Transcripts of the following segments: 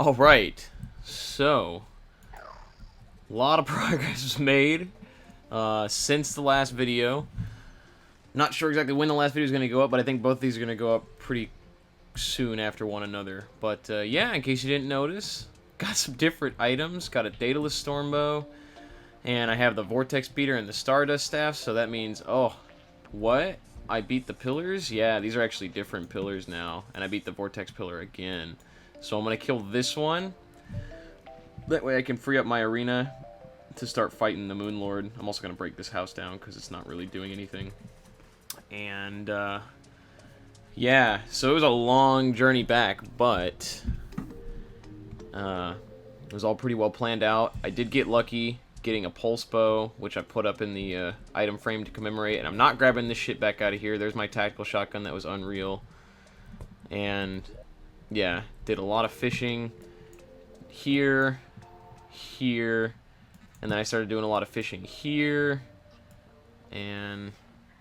Alright, so, a lot of progress was made since the last video. Not sure exactly when the last video is going to go up, but I think both of these are going to go up pretty soon after one another. But yeah, in case you didn't notice, got some different items. Got a Daedalus Stormbow, and I have the Vortex Pillar and the Stardust Staff, so that means, oh, what? I beat the pillars? Yeah, these are actually different pillars now, and I beat the Vortex Pillar again. So I'm going to kill this one. That way I can free up my arena to start fighting the Moonlord. I'm also going to break this house down because it's not really doing anything. And, yeah, so it was a long journey back, but it was all pretty well planned out. I did get lucky getting a pulse bow, which I put up in the item frame to commemorate, and I'm not grabbing this shit back out of here. There's my tactical shotgun that was unreal. And yeah, did a lot of fishing here, here, and then I started doing a lot of fishing here. And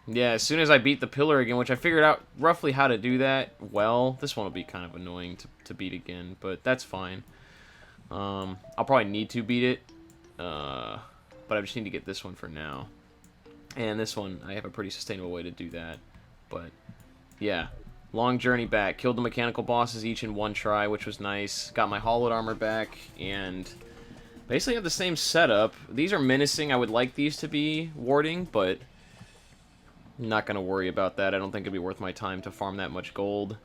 yeah, as soon as I beat the pillar again, which I figured out roughly how to do that well, this one will be kind of annoying to beat again, but that's fine. I'll probably need to beat it, but I just need to get this one for now. And this one, I have a pretty sustainable way to do that. But yeah, long journey back. Killed the mechanical bosses each in one try, which was nice. Got my hollowed armor back, and basically have the same setup. These are menacing. I would like these to be warding, but I'm not going to worry about that. I don't think it'd be worth my time to farm that much gold.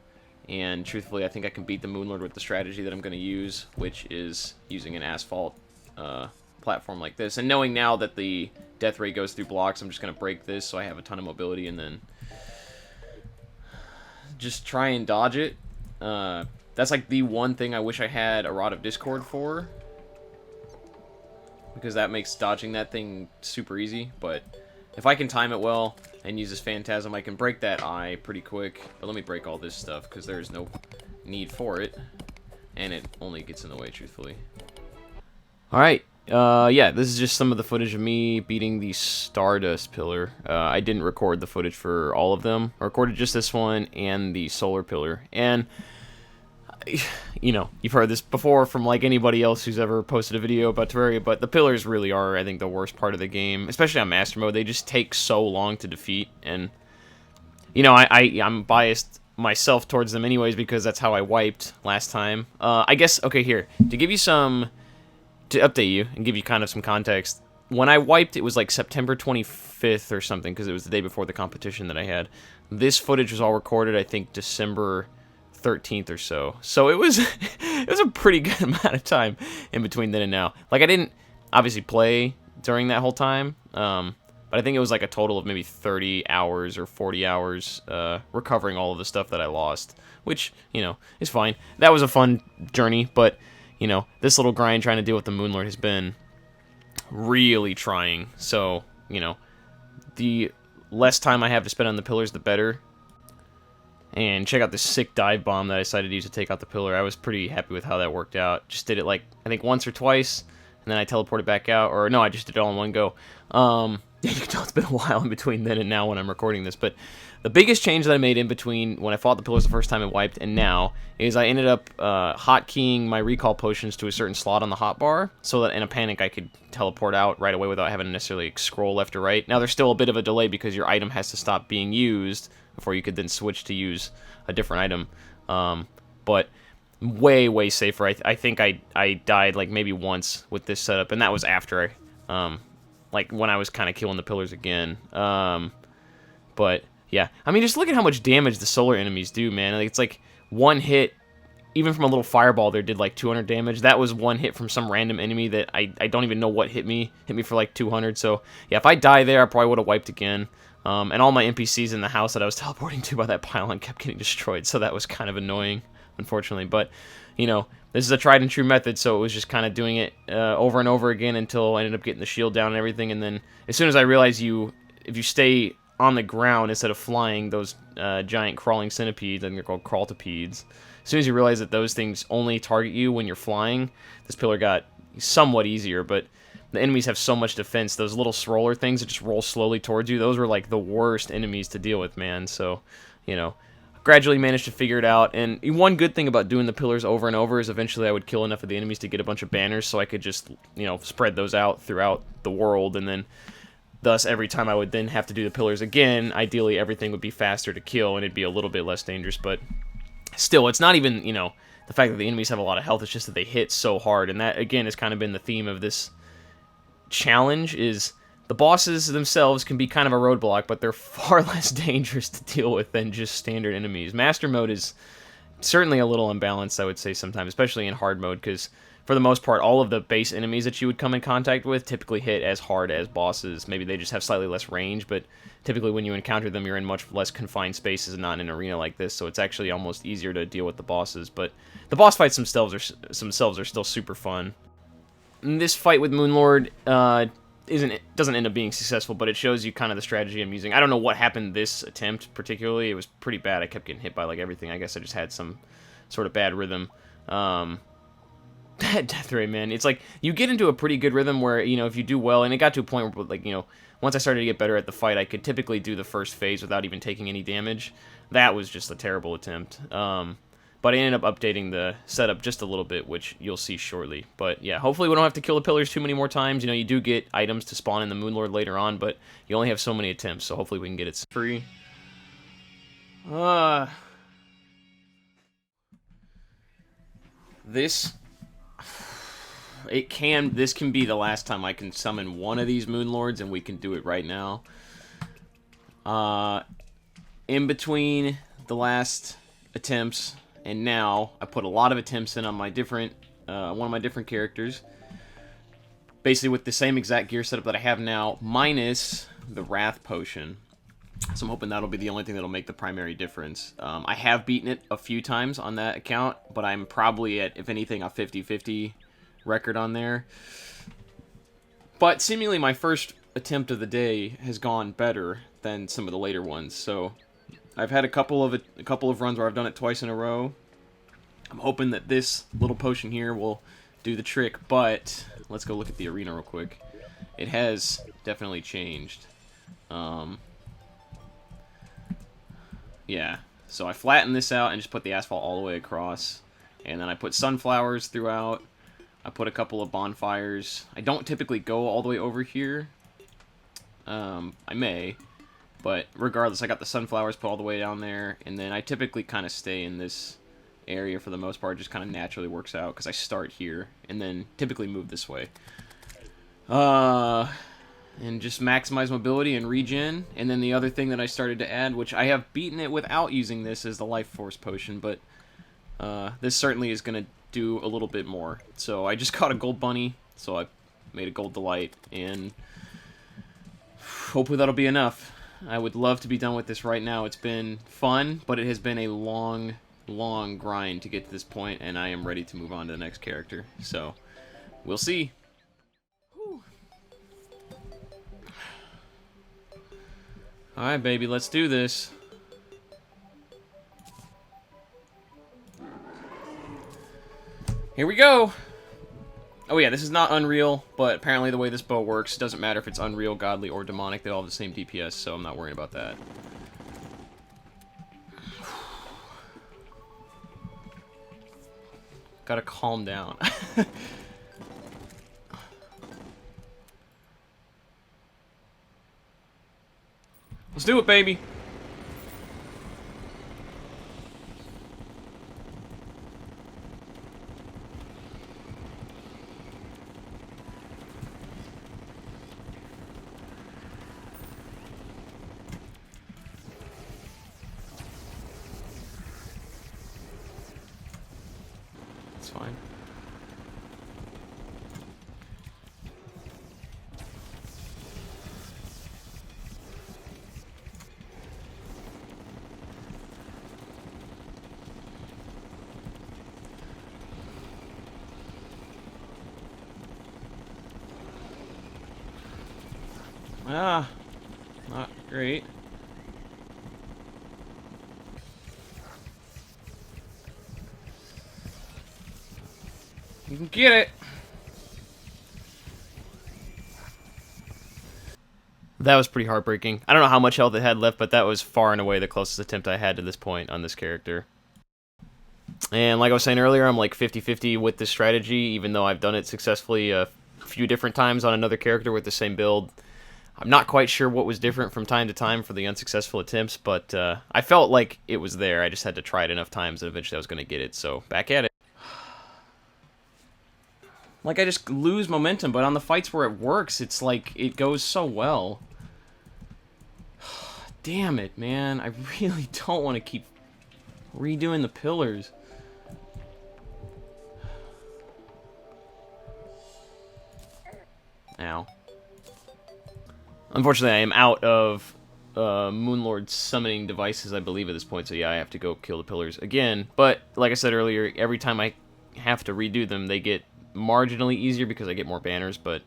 And truthfully, I think I can beat the Moonlord with the strategy that I'm going to use, which is using an asphalt platform like this. And knowing now that the death ray goes through blocks, I'm just going to break this so I have a ton of mobility and then just try and dodge it. That's like the one thing I wish I had a Rod of Discord for, because that makes dodging that thing super easy. But if I can time it well and use this Phantasm, I can break that eye pretty quick. But let me break all this stuff, because there's no need for it. And it only gets in the way, truthfully. Alright, yeah, this is just some of the footage of me beating the Stardust Pillar. I didn't record the footage for all of them. I recorded just this one and the Solar Pillar. And you know, you've heard this before from like anybody else who's ever posted a video about Terraria, but the pillars really are, I think, the worst part of the game, especially on Master Mode. They just take so long to defeat, and you know, I'm biased myself towards them anyways because that's how I wiped last time. I guess, okay, here, to give you some, to update you and give you kind of some context, when I wiped, it was like September 25th or something, because it was the day before the competition that I had. This footage was all recorded, I think, December 13th or so. So it was it was a pretty good amount of time in between then and now. Like, I didn't obviously play during that whole time, but I think it was like a total of maybe 30 hours or 40 hours recovering all of the stuff that I lost, which, you know, is fine. That was a fun journey, but, you know, this little grind trying to deal with the Moonlord has been really trying. So, you know, the less time I have to spend on the pillars, the better. And check out this sick dive bomb that I decided to use to take out the pillar. I was pretty happy with how that worked out. Just did it like, I think once or twice, and then I teleported back out. Or no, I just did it all in one go. Yeah, you can tell it's been a while in between then and now when I'm recording this. But the biggest change that I made in between when I fought the pillars the first time and wiped and now is I ended up hotkeying my recall potions to a certain slot on the hotbar, so that in a panic I could teleport out right away without having to necessarily scroll left or right. Now there's still a bit of a delay because your item has to stop being used before you could then switch to use a different item. But way, way safer. I think I died like maybe once with this setup, and that was after like when I was kind of killing the pillars again. But yeah, I mean, just look at how much damage the solar enemies do, man. Like, it's like one hit, even from a little fireball there, did like 200 damage. That was one hit from some random enemy that I don't even know what hit me. Hit me for like 200. So yeah, if I die there, I probably would have wiped again. And all my NPCs in the house that I was teleporting to by that pylon kept getting destroyed, so that was kind of annoying, unfortunately. But, you know, this is a tried and true method, so it was just kind of doing it over and over again until I ended up getting the shield down and everything. And then as soon as I realized if you stay on the ground instead of flying, those giant crawling centipedes, I think they're called crawltipedes, as soon as you realize that those things only target you when you're flying, this pillar got somewhat easier. But the enemies have so much defense. Those little roller things that just roll slowly towards you, those were like the worst enemies to deal with, man. So, you know, gradually managed to figure it out. And one good thing about doing the pillars over and over is eventually I would kill enough of the enemies to get a bunch of banners, so I could just, you know, spread those out throughout the world, and then thus every time I would then have to do the pillars again, ideally everything would be faster to kill and it'd be a little bit less dangerous. But still, it's not even, you know, the fact that the enemies have a lot of health, it's just that they hit so hard. And that, again, has kind of been the theme of this challenge, is the bosses themselves can be kind of a roadblock, but they're far less dangerous to deal with than just standard enemies. Master mode is certainly a little unbalanced, I would say, sometimes, especially in hard mode, because for the most part, all of the base enemies that you would come in contact with typically hit as hard as bosses. Maybe they just have slightly less range, but typically when you encounter them, you're in much less confined spaces and not in an arena like this, so it's actually almost easier to deal with the bosses. But the boss fights themselves are still super fun. And this fight with Moonlord doesn't end up being successful, but it shows you kind of the strategy I'm using. I don't know what happened this attempt particularly. It was pretty bad. I kept getting hit by like everything. I guess I just had some sort of bad rhythm. Death Ray, man, it's like you get into a pretty good rhythm where, you know, if you do well, and it got to a point where, like, you know, once I started to get better at the fight, I could typically do the first phase without even taking any damage. That was just a terrible attempt. But I ended up updating the setup just a little bit, which you'll see shortly. But yeah, hopefully we don't have to kill the pillars too many more times. You know, you do get items to spawn in the Moonlord later on, but you only have so many attempts, so hopefully we can get it free. This can be the last time I can summon one of these Moonlords, and we can do it right now. In between the last attempts and now, I put a lot of attempts in on my different, one of my different characters. Basically with the same exact gear setup that I have now, minus the Wrath Potion. So I'm hoping that'll be the only thing that'll make the primary difference. I have beaten it a few times on that account, but I'm probably at, if anything, a 50-50 record on there. But seemingly my first attempt of the day has gone better than some of the later ones. So I've had a couple of runs where I've done it twice in a row. I'm hoping that this little potion here will do the trick, but let's go look at the arena real quick. It has definitely changed. Yeah, so I flattened this out and just put the asphalt all the way across, and then I put sunflowers throughout. I put a couple of bonfires. I don't typically go all the way over here. I may, but regardless, I got the sunflowers put all the way down there, and then I typically kind of stay in this area for the most part. It just kind of naturally works out, because I start here, and then typically move this way. And just maximize mobility and regen. And then the other thing that I started to add, which I have beaten it without using this, is the Life Force Potion, but this certainly is going to do a little bit more. So I just caught a gold bunny, so I made a gold delight, and hopefully that'll be enough. I would love to be done with this right now. It's been fun, but it has been a long grind to get to this point, and I am ready to move on to the next character. So we'll see. Alright, baby, let's do this. Here we go! Oh yeah, this is not Unreal, but apparently the way this bow works, it doesn't matter if it's Unreal, Godly, or Demonic, they all have the same DPS, so I'm not worrying about that. Gotta calm down. Let's do it, baby! It's fine. Ah, not great. You can get it. That was pretty heartbreaking. I don't know how much health it had left, but that was far and away the closest attempt I had to this point on this character. And like I was saying earlier, I'm like 50-50 with this strategy, even though I've done it successfully a few different times on another character with the same build. I'm not quite sure what was different from time to time for the unsuccessful attempts, but I felt like it was there. I just had to try it enough times, and eventually I was going to get it, so back at it. Like, I just lose momentum, but on the fights where it works, it's like, it goes so well. Damn it, man. I really don't want to keep redoing the pillars. Ow. Unfortunately, I am out of Moonlord summoning devices, I believe, at this point, so yeah, I have to go kill the pillars again. But, like I said earlier, every time I have to redo them, they get marginally easier because I get more banners, but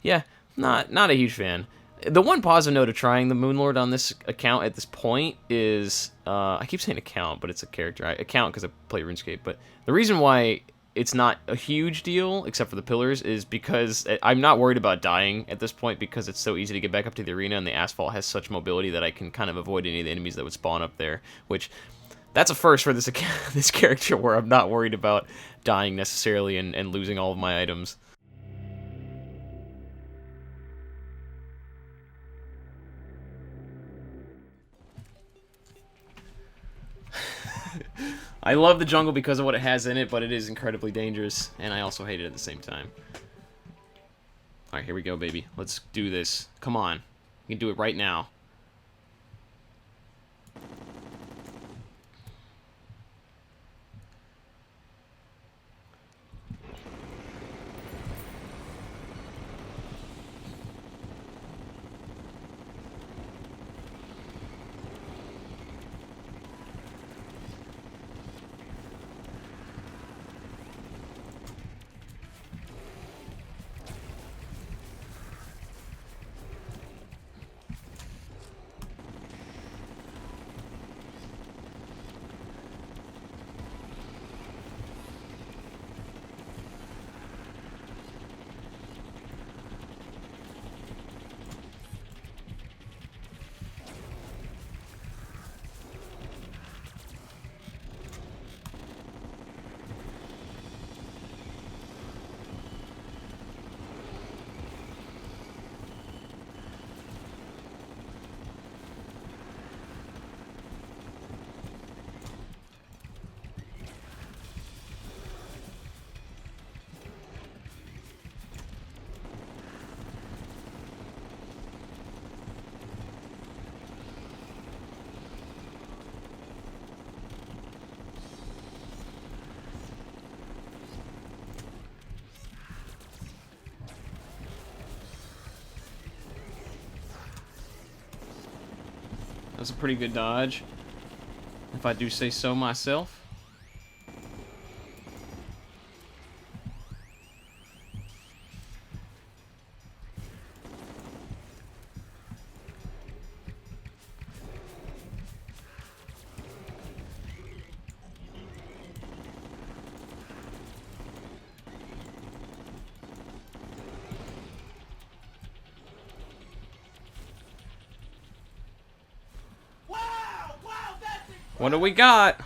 yeah, not a huge fan. The one positive note of trying the Moonlord on this account at this point is, I keep saying account, but it's a character. Account because I play RuneScape, but the reason why it's not a huge deal, except for the pillars, is because I'm not worried about dying at this point because it's so easy to get back up to the arena, and the asphalt has such mobility that I can kind of avoid any of the enemies that would spawn up there, which that's a first for this this character where I'm not worried about dying necessarily and losing all of my items. I love the jungle because of what it has in it, but it is incredibly dangerous, and I also hate it at the same time. Alright, here we go, baby. Let's do this. Come on. We can do it right now. That was a pretty good dodge, if I do say so myself. What do we got?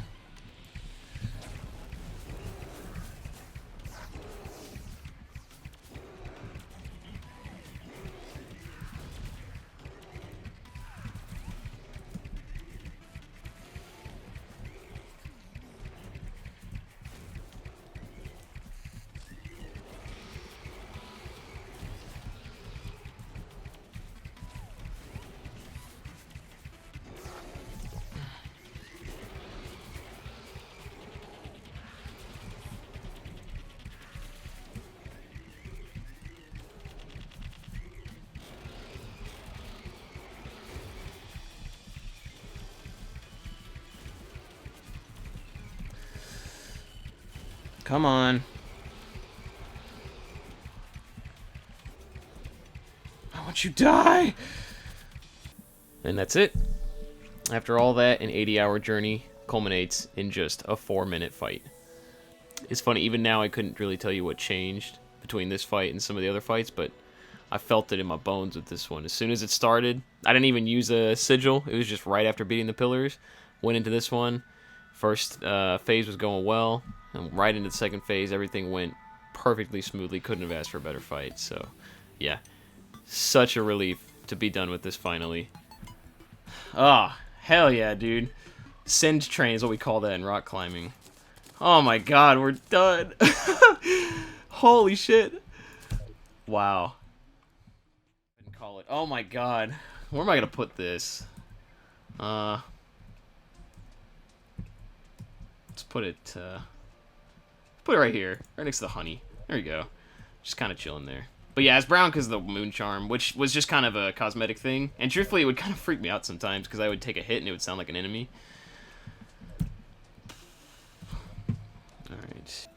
Come on. Why won't you die? And that's it. After all that, an 80-hour journey culminates in just a 4-minute fight. It's funny, even now I couldn't really tell you what changed between this fight and some of the other fights, but I felt it in my bones with this one. As soon as it started, I didn't even use a sigil. It was just right after beating the pillars. Went into this one. First phase was going well, and right into the second phase, everything went perfectly smoothly. Couldn't have asked for a better fight. So, yeah, such a relief to be done with this finally. Ah, hell yeah, dude. Send train is what we call that in rock climbing. Oh my god, we're done. Holy shit. Wow. Call it. Oh my god. Where am I gonna put this? Let's put it right here, right next to the honey. There you go. Just kind of chilling there. But yeah, it's brown because of the moon charm, which was just kind of a cosmetic thing. And truthfully, it would kind of freak me out sometimes because I would take a hit and it would sound like an enemy. Alright.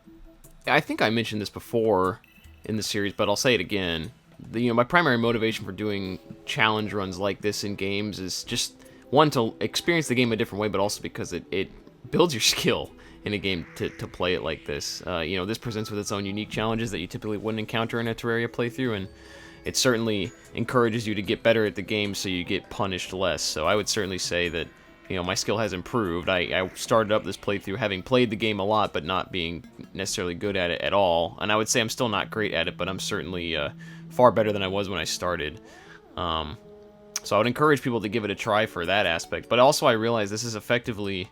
I think I mentioned this before in the series, but I'll say it again. My primary motivation for doing challenge runs like this in games is just, one, to experience the game a different way, but also because it builds your skill in a game to play it like this. This presents with its own unique challenges that you typically wouldn't encounter in a Terraria playthrough, and it certainly encourages you to get better at the game so you get punished less. So I would certainly say that, my skill has improved. I started up this playthrough having played the game a lot, but not being necessarily good at it at all. And I would say I'm still not great at it, but I'm certainly far better than I was when I started. So I would encourage people to give it a try for that aspect. But also I realize this is effectively,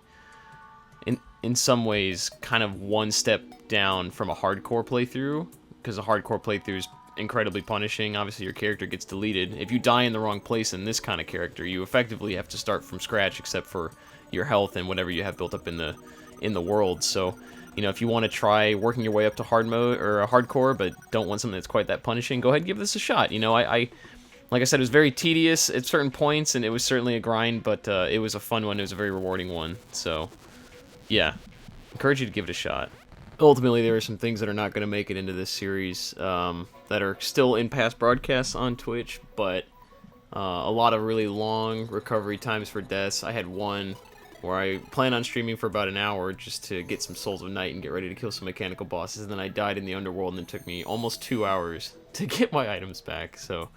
in some ways, kind of one step down from a hardcore playthrough, because a hardcore playthrough is incredibly punishing. Obviously your character gets deleted. If you die in the wrong place in this kind of character, you effectively have to start from scratch except for your health and whatever you have built up in the world. So, if you want to try working your way up to hard mode or hardcore but don't want something that's quite that punishing, go ahead and give this a shot. Like I said, it was very tedious at certain points and it was certainly a grind, but it was a fun one. It was a very rewarding one. So, yeah, encourage you to give it a shot. Ultimately, there are some things that are not going to make it into this series that are still in past broadcasts on Twitch, but a lot of really long recovery times for deaths. I had one where I planned on streaming for about an hour just to get some Souls of Night and get ready to kill some mechanical bosses, and then I died in the underworld, and it took me almost 2 hours to get my items back. So,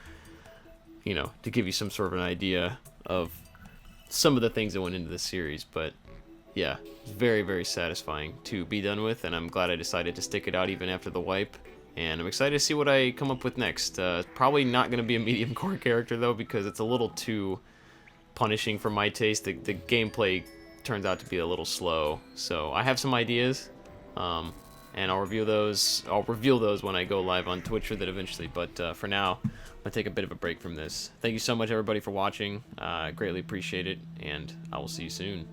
to give you some sort of an idea of some of the things that went into this series, but yeah, it's very, very satisfying to be done with, and I'm glad I decided to stick it out even after the wipe, and I'm excited to see what I come up with next. Probably not going to be a medium core character, though, because it's a little too punishing for my taste. The gameplay turns out to be a little slow, so I have some ideas, and I'll reveal those when I go live on Twitch with it eventually, but for now, I'm going to take a bit of a break from this. Thank you so much, everybody, for watching. I greatly appreciate it, and I will see you soon.